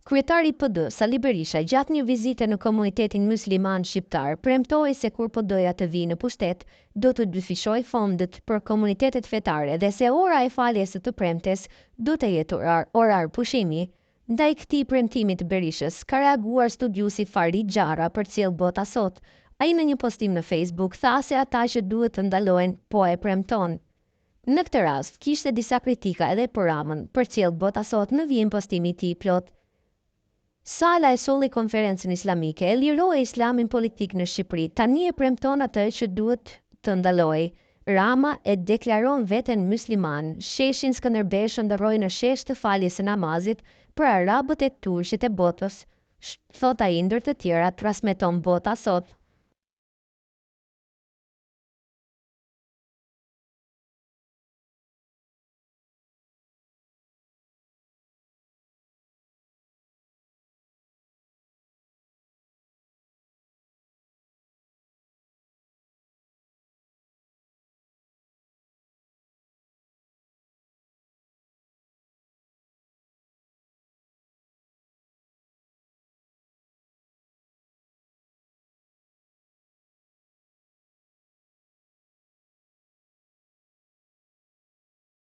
Kryetari i PD, Sali Berisha, gjatë një vizite në komunitetin musliman shqiptar, premtoi se kur PD-ja të vijë në pushtet, do të dyfishojë fondet për komunitetet fetare dhe se ora e faljes së të premtes do të jetë orar pushimi. Ndaj këtij premtimi të Berishës ka reaguar studiusi Farid Xhara për Cilë Bota Sot. Ai në një postim në Facebook tha se ata që duhet të ndalohen po e premton. Në këtë rast, kishte disa kritika edhe për Ramën për Cilë Bota Sot në vijim postimi i tij plot. Sala e solli konferencën islamike e liroi islamin politik në Shqipëri, tani e premton atë që duhet të ndalojë. Rama e deklaron veten musliman, sheshin Skënderbeshën ndroi në shesh të faljes së namazit për arabët e turqit e botës, thot ai ndër të tjera transmeton Bota Sot.